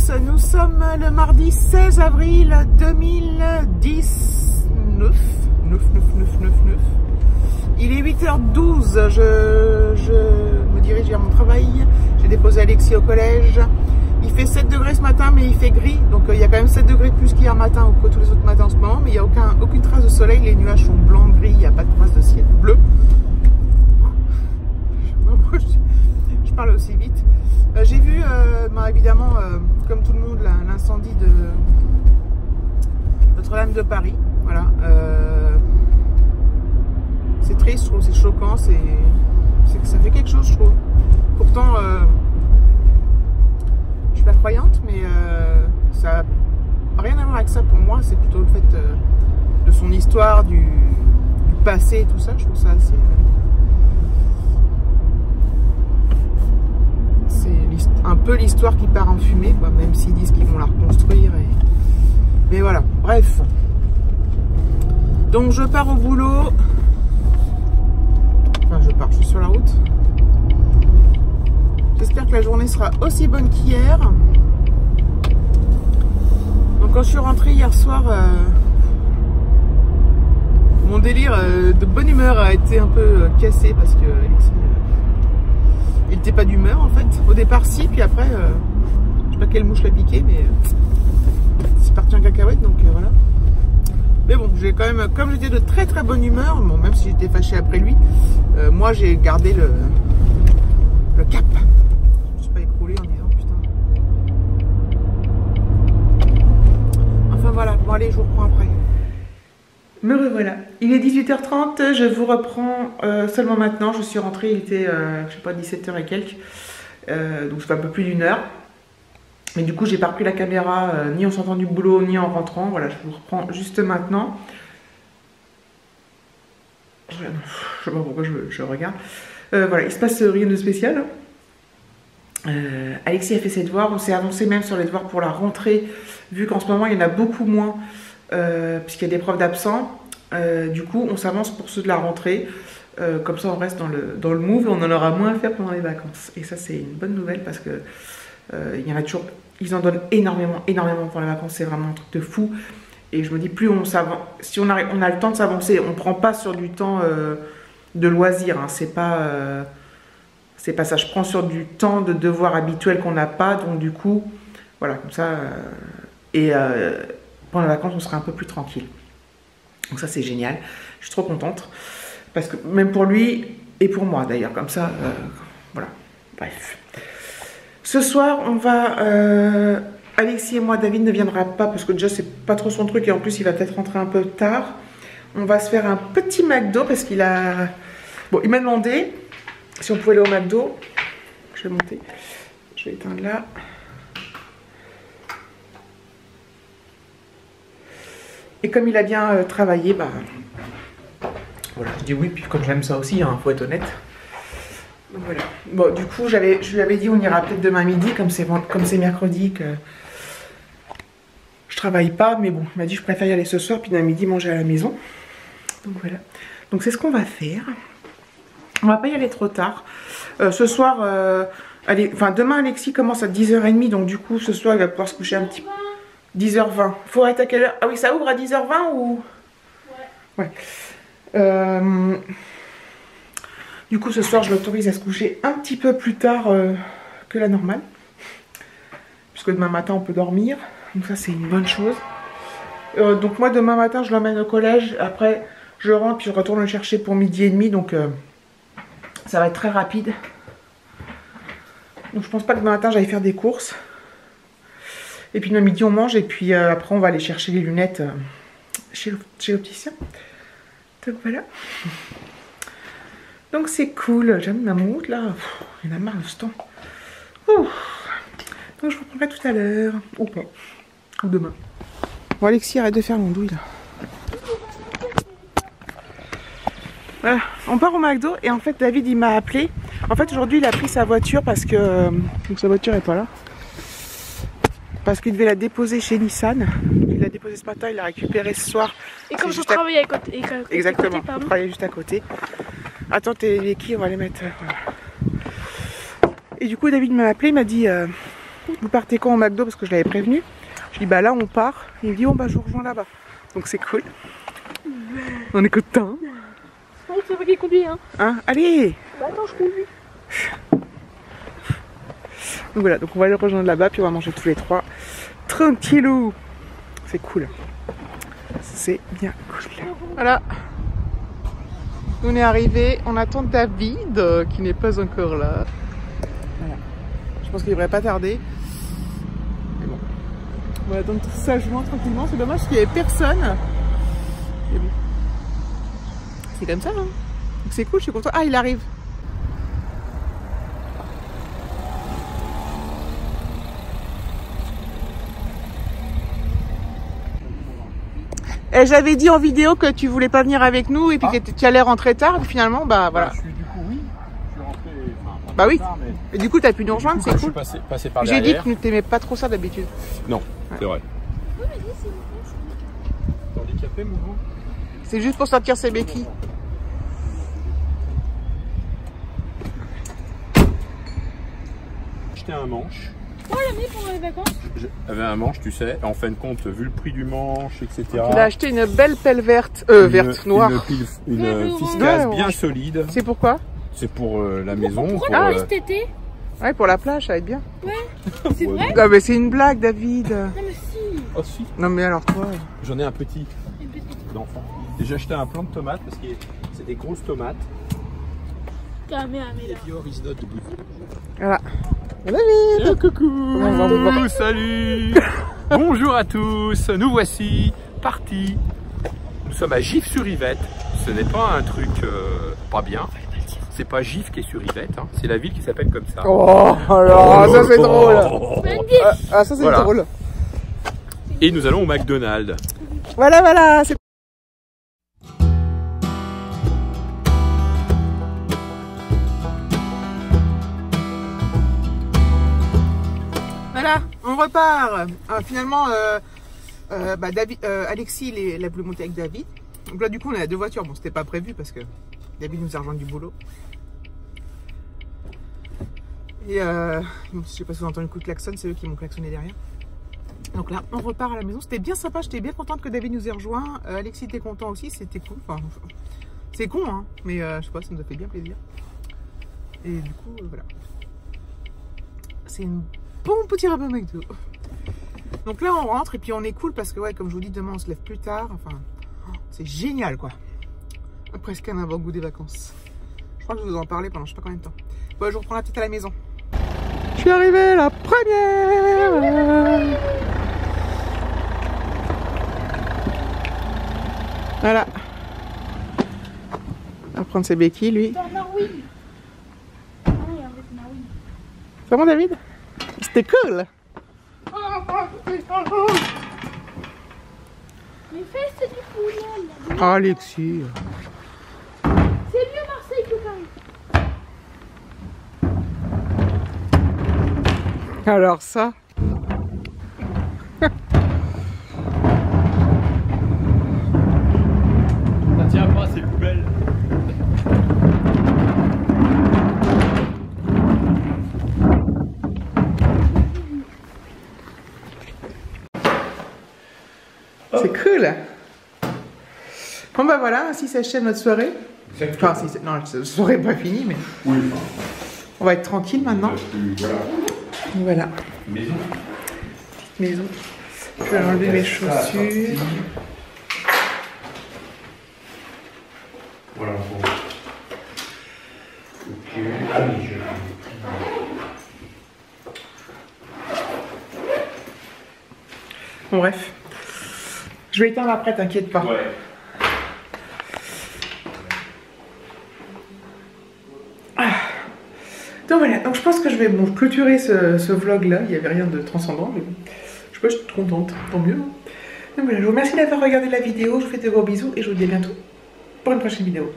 tous, nous sommes le mardi 16 avril 2019. Il est 8h12, je me dirige vers mon travail. J'ai déposé Alexis au collège. Il fait 7 degrés ce matin, mais il fait gris. Donc il y a quand même 7 degrés plus qu'hier matin ou que tous les autres matins en ce moment. Mais il n'y a aucune trace de soleil. Les nuages sont blancs, gris. Il n'y a pas de trace de ciel bleu. Je parle aussi vite. J'ai vu, évidemment, comme tout le monde, l'incendie de Notre-Dame de Paris. Voilà. C'est triste, je trouve, c'est choquant. Ça fait quelque chose, je trouve. Pourtant, je suis pas croyante, mais ça n'a rien à voir avec ça pour moi. C'est plutôt le fait de son histoire, du passé et tout ça. Je trouve ça assez... un peu l'histoire qui part en fumée, quoi, même s'ils disent qu'ils vont la reconstruire. Mais voilà, bref. Donc je pars au boulot. Enfin, je suis sur la route. J'espère que la journée sera aussi bonne qu'hier. Donc quand je suis rentrée hier soir, mon délire de bonne humeur a été un peu cassé parce que Alexis... il n'était pas d'humeur en fait. Au départ si, puis après, je sais pas quelle mouche l'a piqué, mais c'est parti en cacahuète, donc voilà. Mais bon, j'ai quand même, comme j'étais de très très bonne humeur, bon, même si j'étais fâchée après lui, moi j'ai gardé le cap. Je ne suis pas écroulée en disant putain. Enfin voilà, bon allez, je vous reprends après. Me revoilà. Il est 18h30, je vous reprends seulement maintenant. Je suis rentrée, il était, je sais pas, 17h et quelques. Donc ça fait un peu plus d'une heure. Mais du coup, j'ai pas repris la caméra ni en sortant du boulot, ni en rentrant. Voilà, je vous reprends juste maintenant. Je sais pas pourquoi je regarde. Voilà, il se passe rien de spécial. Alexis a fait ses devoirs. On s'est avancé même sur les devoirs pour la rentrée, vu qu'en ce moment, il y en a beaucoup moins. Puisqu'il y a des preuves d'absents, du coup on s'avance pour ceux de la rentrée, comme ça on reste dans le move et on en aura moins à faire pendant les vacances, et ça c'est une bonne nouvelle parce que il y en a toujours, ils en donnent énormément pour les vacances, c'est vraiment un truc de fou. Et je me dis, plus on s'avance, si on a le temps de s'avancer, on prend pas sur du temps de loisir, hein, c'est pas ça, je prends sur du temps de devoir habituel qu'on n'a pas, donc du coup voilà, comme ça pendant les vacances, on sera un peu plus tranquille. Donc ça, c'est génial. Je suis trop contente. Parce que même pour lui et pour moi, d'ailleurs. Comme ça, voilà. Bref. Ce soir, on va... Alexis et moi, David ne viendra pas parce que déjà, c'est pas trop son truc. Et en plus, il va peut-être rentrer un peu tard. On va se faire un petit McDo parce qu'il a... Bon, il m'a demandé si on pouvait aller au McDo. Je vais monter. Je vais éteindre là. Et comme il a bien travaillé, bah voilà, je dis oui, puis comme j'aime ça aussi, hein, faut être honnête. Donc voilà. Bon, du coup, je lui avais dit on ira peut-être demain midi, comme c'est mercredi que je travaille pas, mais bon, il m'a dit je préfère y aller ce soir, puis demain midi manger à la maison. Donc voilà. Donc c'est ce qu'on va faire. On va pas y aller trop tard. Ce soir, demain Alexis commence à 10h30, donc du coup ce soir il va pouvoir se coucher un petit peu. 10h20. Faut arrêter à quelle heure? Ah oui, ça ouvre à 10h20 ou... Ouais. Du coup, ce soir, je l'autorise à se coucher un petit peu plus tard que la normale. Puisque demain matin, on peut dormir. Donc ça, c'est une bonne chose. Donc moi, demain matin, je l'emmène au collège. Après, je rentre, puis je retourne le chercher pour 12h30. Donc ça va être très rapide. Donc je pense pas que demain matin, j'aille faire des courses. Et puis le midi on mange et puis après on va aller chercher les lunettes chez l'opticien. Donc voilà. Donc c'est cool. J'aime ma moute là. Il y en a marre de ce temps. Ouh. Donc je reprendrai tout à l'heure. Ou pas. Ou demain. Bon Alexis, arrête de faire l'andouille là. Voilà. On part au McDo et en fait David il m'a appelé. En fait aujourd'hui il a pris sa voiture parce que donc sa voiture est pas là. Parce qu'il devait la déposer chez Nissan. Il l'a déposée ce matin, il l'a récupérée ce soir. Et comme je travaille à côté. Exactement, je travaillais juste à côté. Attends, les quilles, on va les mettre. Voilà. Et du coup, David m'a appelé, il m'a dit vous partez quand au McDo parce que je l'avais prévenu. Je dis bah là on part. Il me dit bon bah je vous rejoins là-bas. Donc c'est cool. On est contents. Oh, c'est moi qui conduis hein. Allez. Bah attends, je conduis. Donc voilà, donc on va le rejoindre là-bas puis on va manger tous les trois. Tranquillou. C'est cool. C'est bien cool. Voilà. On est arrivé, on attend David qui n'est pas encore là. Voilà. Je pense qu'il devrait pas tarder. Mais bon. On va attendre tout ça sagement, tranquillement. C'est dommage qu'il n'y avait personne. Mais bon. C'est comme ça, hein. Donc c'est cool, je suis content. Ah, il arrive. Et j'avais dit en vidéo que tu voulais pas venir avec nous et puis que tu allais rentrer tard. Et finalement, bah voilà. Du coup, oui. Je suis rentré. Enfin, bah oui. tard, mais... Et du coup, t'as pu nous rejoindre, c'est cool. Je suis passé par J'ai derrière. dit que tu n'aimais pas trop ça d'habitude. Non, c'est vrai. Handicapé, mouvement. C'est juste pour sortir ses béquilles. Acheté un manche. Oh, la mis pendant les vacances. J'avais un manche, tu sais. En fin de compte, vu le prix du manche, etc. Il a acheté une belle pelle verte, noire. Une fiscasse bien solide. C'est pourquoi? C'est pour la maison. Pourquoi pour, cet été? Ouais, pour la plage, ça va être bien. Ouais, c'est vrai? Ah, mais c'est une blague, David. Non, mais si. Oh si. Non, mais alors toi. J'en ai un petit d'enfant. Et j'ai acheté un plant de tomates parce que c'est des grosses tomates. Caméra. Voilà. David. Coucou. Salut. Bonjour à tous. Nous voici partis. Nous sommes à Gif-sur-Yvette. Ce n'est pas un truc pas bien. C'est pas Gif qui est sur Yvette, hein. C'est la ville qui s'appelle comme ça. Oh, alors, ça c'est drôle. Ah, ça c'est Voilà. drôle. Et nous allons au McDonald's. Voilà, c'est... Voilà, on repart. Finalement, David, Alexis il a voulu monter avec David. Donc là, du coup, on a deux voitures. Bon, c'était pas prévu parce que David nous a rejoint du boulot. Et bon, je sais pas si vous entendez le coup de klaxon, c'est eux qui m'ont klaxonné derrière. Donc là, on repart à la maison. C'était bien sympa, j'étais bien contente que David nous ait rejoint. Alexis était content aussi, c'était cool. Enfin, c'est con, hein, mais je sais pas, ça nous a fait bien plaisir. Et du coup, voilà. C'est un bon petit repas McDo. Donc là, on rentre et puis on est cool parce que, ouais, comme je vous dis, demain on se lève plus tard. Enfin, c'est génial, quoi. Presque un avant-goût des vacances. Je crois que je vous en parlais pendant je sais pas combien de temps. Bon, je vous reprends la tête à la maison. Je suis arrivée la première. Voilà. On va prendre ses béquilles, lui. C'est bon, David? C'était cool. Les fesses, c'est du poulet. Oh, Alexis. C'est mieux Marseille que Paris. Alors ça. Ça tient pas, c'est poubelle. C'est cool. Bon bah voilà, ainsi s'achève notre soirée. Enfin, si, non, la soirée n'est pas finie, mais Oui. on va être tranquille maintenant. Voilà. Voilà, Maison. maison. Je vais enlever mes chaussures. Voilà. Bon. Ok. Ah oui, Bon bref. Je vais éteindre après, t'inquiète pas. Ouais. Donc voilà, donc je pense que je vais clôturer ce vlog là, il n'y avait rien de transcendant, mais bon, je sais pas, je suis trop contente, tant mieux. Donc voilà, je vous remercie d'avoir regardé la vidéo, je vous fais de gros bisous et je vous dis à bientôt pour une prochaine vidéo.